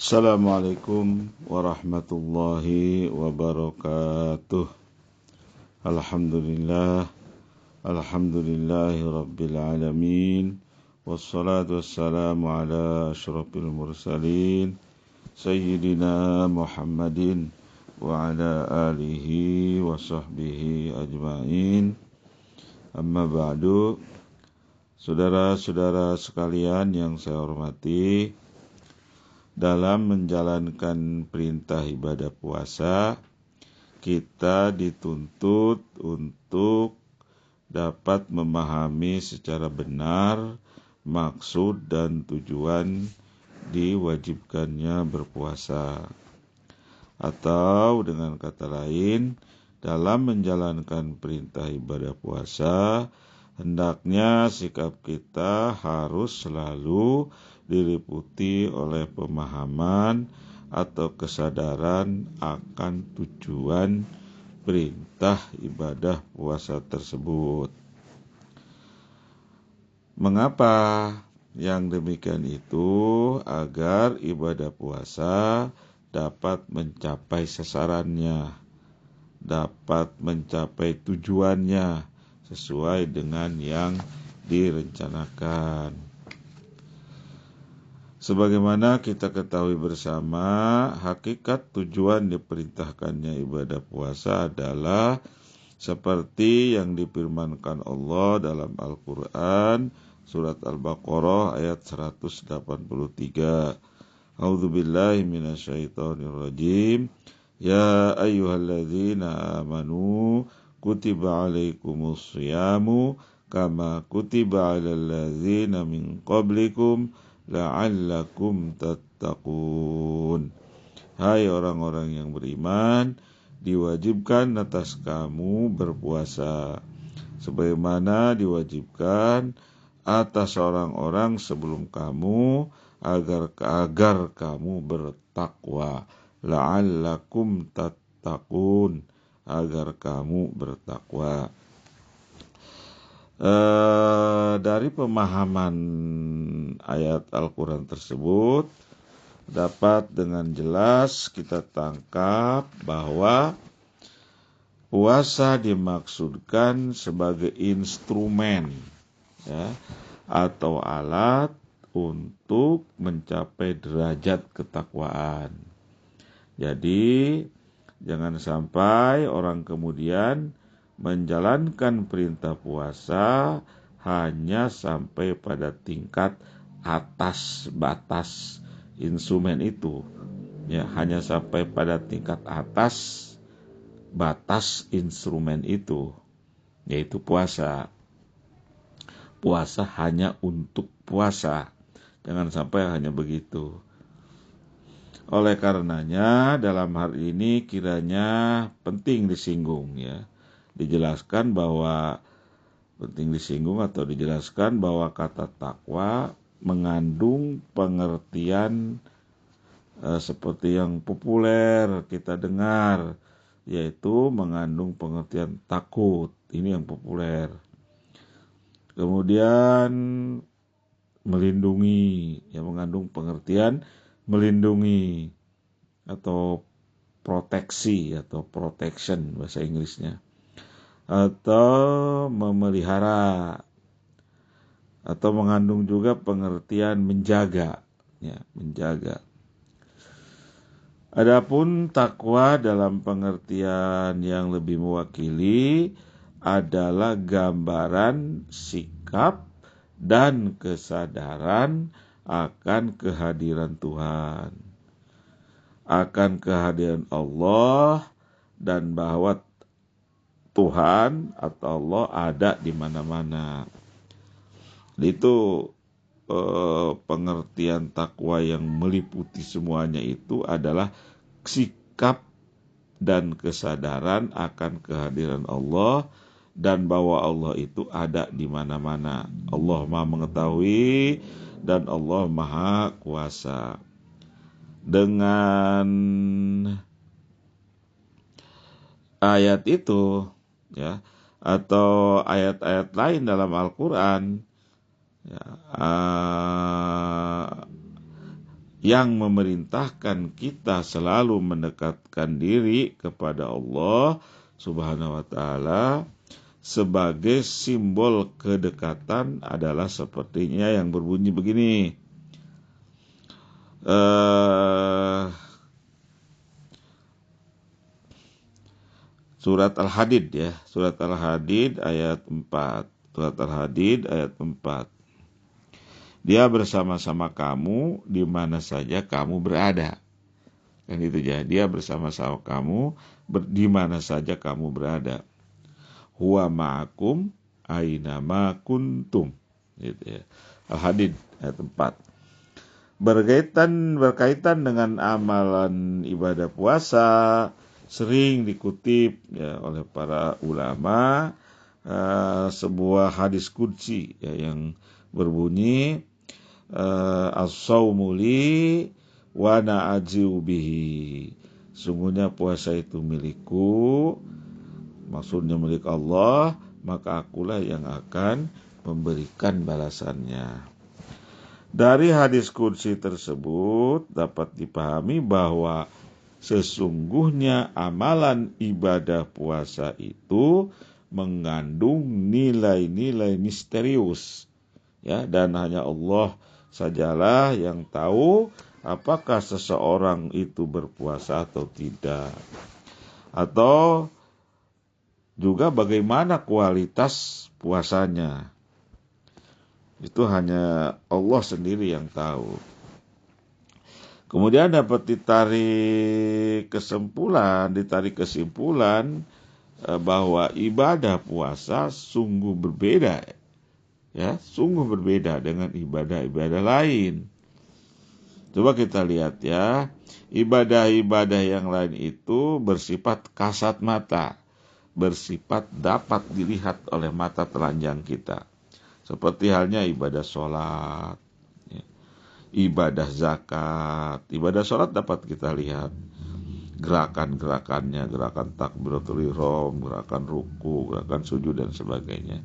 Assalamualaikum warahmatullahi wabarakatuh. Alhamdulillahi rabbil alamin. Wassalatu wassalamu ala asyrafil mursalin Sayyidina Muhammadin wa ala alihi wa sahbihi ajma'in. Amma ba'du. Saudara-saudara sekalian yang saya hormati, dalam menjalankan perintah ibadah puasa, kita dituntut untuk dapat memahami secara benar maksud dan tujuan diwajibkannya berpuasa. Atau dengan kata lain, dalam menjalankan perintah ibadah puasa, hendaknya sikap kita harus selalu diliputi oleh pemahaman atau kesadaran akan tujuan perintah ibadah puasa tersebut. Mengapa yang demikian itu? Agar ibadah puasa dapat mencapai sasarannya, dapat mencapai tujuannya sesuai dengan yang direncanakan. Sebagaimana kita ketahui bersama, hakikat tujuan diperintahkannya ibadah puasa adalah seperti yang difirmankan Allah dalam Al-Quran, surat Al-Baqarah ayat 183. A'udzubillahi minasyaitonirrajim. Ya ayyuhalladzina amanu kutiba alaikumus shiyamu kama kutiba alal ladzina min qablikum la'allakum tattaqun. Hai orang-orang yang beriman, diwajibkan atas kamu berpuasa sebagaimana diwajibkan atas orang-orang sebelum kamu agar kamu bertakwa. La'allakum tattaqun, agar kamu bertakwa. Dari pemahaman ayat Al-Quran tersebut dapat dengan jelas kita tangkap bahwa puasa dimaksudkan sebagai instrumen atau alat untuk mencapai derajat ketakwaan. Jadi jangan sampai orang kemudian menjalankan perintah puasa hanya sampai pada tingkat atas batas instrumen itu, hanya sampai pada tingkat atas batas instrumen itu, yaitu puasa. Puasa hanya untuk puasa, jangan sampai hanya begitu. Oleh karenanya dalam hal ini kiranya penting dijelaskan bahwa kata takwa mengandung pengertian seperti yang populer kita dengar, yaitu mengandung pengertian takut. Ini yang populer. Kemudian melindungi, yang mengandung pengertian melindungi atau proteksi atau protection bahasa Inggrisnya, atau memelihara, atau mengandung juga pengertian menjaga, menjaga. Adapun takwa dalam pengertian yang lebih mewakili adalah gambaran sikap dan kesadaran akan kehadiran Tuhan, akan kehadiran Allah, dan bahwa Tuhan atau Allah ada di mana-mana. Itu pengertian takwa yang meliputi semuanya itu adalah sikap dan kesadaran akan kehadiran Allah dan bahwa Allah itu ada di mana-mana. Allah Maha mengetahui dan Allah Maha kuasa. Dengan ayat itu atau ayat-ayat lain dalam Al-Quran yang memerintahkan kita selalu mendekatkan diri kepada Allah Subhanahu wa taala sebagai simbol kedekatan adalah sepertinya yang berbunyi begini. Surat Al-Hadid ya, Surat Al-Hadid ayat 4. Surat Al-Hadid ayat 4. Dia bersama-sama kamu di mana saja kamu berada. Kan itu ya, dia bersama-sama kamu di mana saja kamu berada. Huwa ma'akum ainama kuntum. Gitu ya. Al-Hadid ayat 4. Berkaitan dengan amalan ibadah puasa sering dikutip ya oleh para ulama sebuah hadis qudsi ya, yang berbunyi as-saumu li wa ana ajiu bihi. Sungguhnya puasa itu milikku, maksudnya milik Allah, maka akulah yang akan memberikan balasannya. Dari hadis qudsi tersebut dapat dipahami bahwa sesungguhnya amalan ibadah puasa itu mengandung nilai-nilai misterius ya, dan hanya Allah sajalah yang tahu apakah seseorang itu berpuasa atau tidak, atau juga bagaimana kualitas puasanya. Itu hanya Allah sendiri yang tahu. Kemudian dapat ditarik kesimpulan bahwa ibadah puasa sungguh berbeda ya, sungguh berbeda dengan ibadah-ibadah lain. Coba kita lihat ya, ibadah-ibadah yang lain itu bersifat kasat mata, bersifat dapat dilihat oleh mata telanjang kita. Seperti halnya ibadah sholat, ya, ibadah zakat. Ibadah sholat dapat kita lihat gerakan-gerakannya, gerakan takbiratul ihram, gerakan ruku, gerakan sujud dan sebagainya.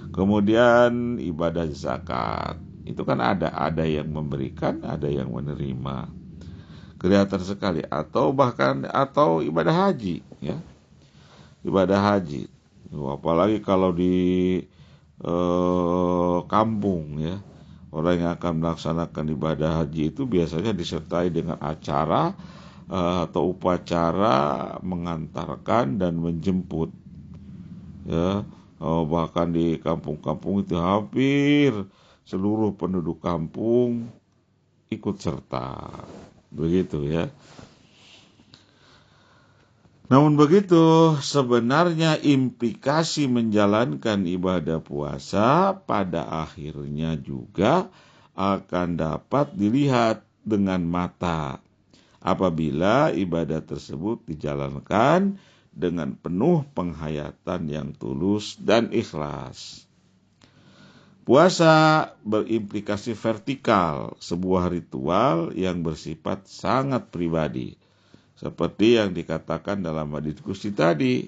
Kemudian ibadah zakat, itu kan ada yang memberikan, ada yang menerima. Kelihatan sekali. Atau ibadah haji, ya. Ibadah haji. Apalagi kalau di kampung ya. Orang yang akan melaksanakan ibadah haji itu biasanya disertai dengan acara atau upacara mengantarkan dan menjemput. Ya. Bahkan di kampung-kampung itu hampir seluruh penduduk kampung ikut serta. Begitu ya. Namun begitu, sebenarnya implikasi menjalankan ibadah puasa pada akhirnya juga akan dapat dilihat dengan mata apabila ibadah tersebut dijalankan dengan penuh penghayatan yang tulus dan ikhlas. Puasa berimplikasi vertikal, sebuah ritual yang bersifat sangat pribadi. Seperti yang dikatakan dalam hadits qudsi tadi.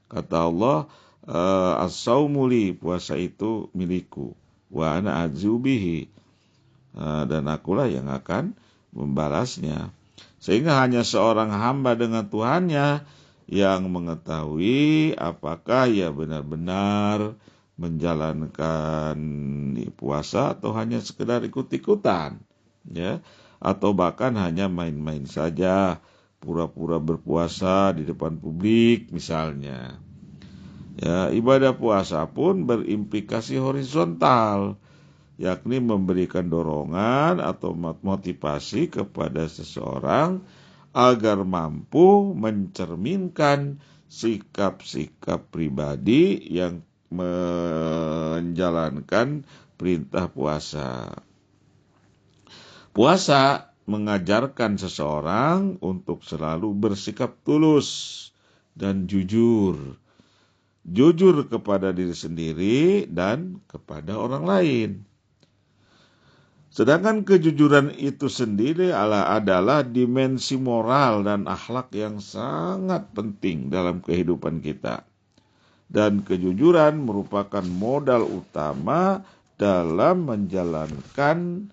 Kata Allah, as-saumu li, puasa itu milikku. Wa ana ajiu bihi, dan akulah yang akan membalasnya. Sehingga hanya seorang hamba dengan Tuhannya yang mengetahui apakah ia benar-benar menjalankan puasa atau hanya sekedar ikut-ikutan, ya, atau bahkan hanya main-main saja, pura-pura berpuasa di depan publik misalnya. Ya, ibadah puasa pun berimplikasi horizontal, yakni memberikan dorongan atau motivasi kepada seseorang agar mampu mencerminkan sikap-sikap pribadi yang menjalankan perintah puasa. Puasa mengajarkan seseorang untuk selalu bersikap tulus dan jujur. Jujur kepada diri sendiri dan kepada orang lain. Sedangkan kejujuran itu sendiri adalah dimensi moral dan akhlak yang sangat penting dalam kehidupan kita. Dan kejujuran merupakan modal utama dalam menjalankan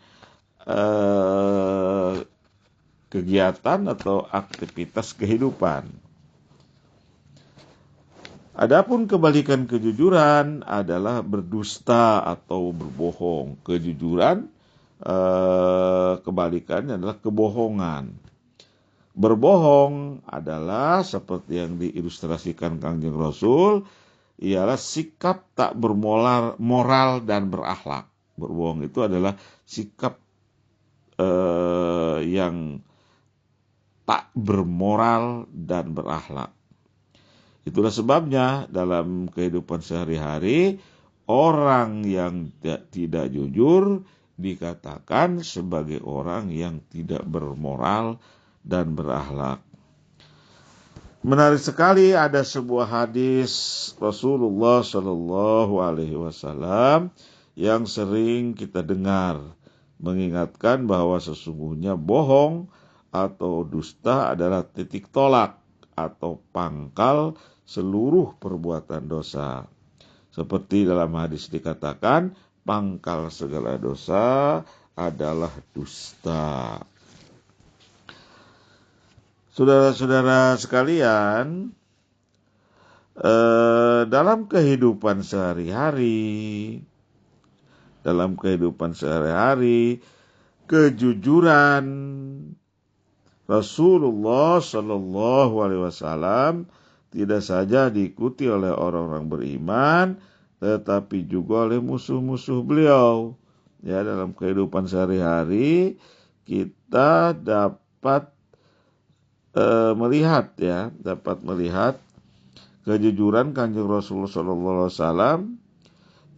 kegiatan atau aktivitas kehidupan. Adapun kebalikan kejujuran adalah berdusta atau berbohong. Kejujuran kebalikannya adalah kebohongan. Berbohong adalah seperti yang diilustrasikan Kangjeng Rasul, ialah sikap tak moral dan berakhlak. Berbohong itu adalah sikap yang tak bermoral dan berakhlak. Itulah sebabnya dalam kehidupan sehari-hari orang yang tidak jujur dikatakan sebagai orang yang tidak bermoral dan berakhlak. Menarik sekali ada sebuah hadis Rasulullah Shallallahu Alaihi Wasallam yang sering kita dengar mengingatkan bahwa sesungguhnya bohong atau dusta adalah titik tolak atau pangkal seluruh perbuatan dosa. Seperti dalam hadis dikatakan, pangkal segala dosa adalah dusta. Saudara-saudara sekalian, dalam kehidupan sehari-hari, kejujuran Rasulullah Shallallahu Alaihi Wasallam tidak saja diikuti oleh orang-orang beriman, tetapi juga oleh musuh-musuh beliau. Ya, dalam kehidupan sehari-hari kita dapat melihat kejujuran Kanjeng Rasulullah Shallallahu Alaihi Wasallam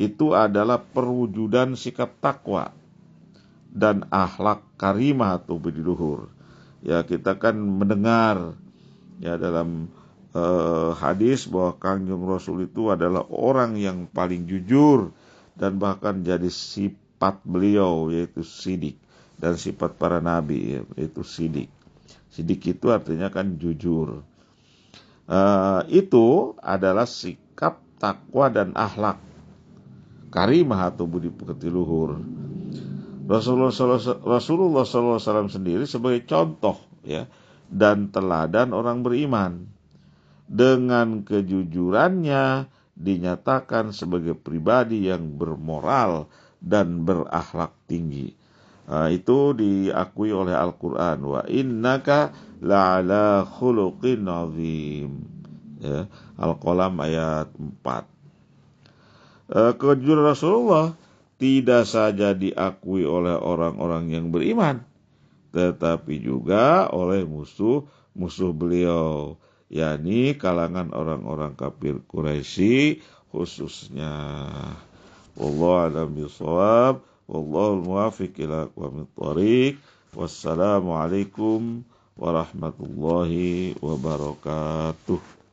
itu adalah perwujudan sikap takwa dan akhlak karimah atau budi luhur. Ya, kita kan mendengar ya dalam hadis bahwa Kanjeng Rasul itu adalah orang yang paling jujur dan bahkan jadi sifat beliau yaitu sidik, dan sifat para nabi yaitu sidik. Sidik itu artinya kan jujur. Itu adalah sikap takwa dan akhlak karimah atau budi pekerti luhur. Rasulullah SAW sendiri sebagai contoh ya dan teladan orang beriman. Dengan kejujurannya dinyatakan sebagai pribadi yang bermoral dan berakhlak tinggi. Itu diakui oleh Al-Quran. Wa innaka la'ala khuluqin azim. Ya, Al-Qalam ayat 4. Kejujuran Rasulullah tidak saja diakui oleh orang-orang yang beriman, tetapi juga oleh musuh beliau, yakni kalangan orang-orang kafir Quraisy khususnya. Wallahu a'lam bishawab. Wallahul muwaffiq ila aqwamit thoriq. Wassalamualaikum warahmatullahi wabarakatuh.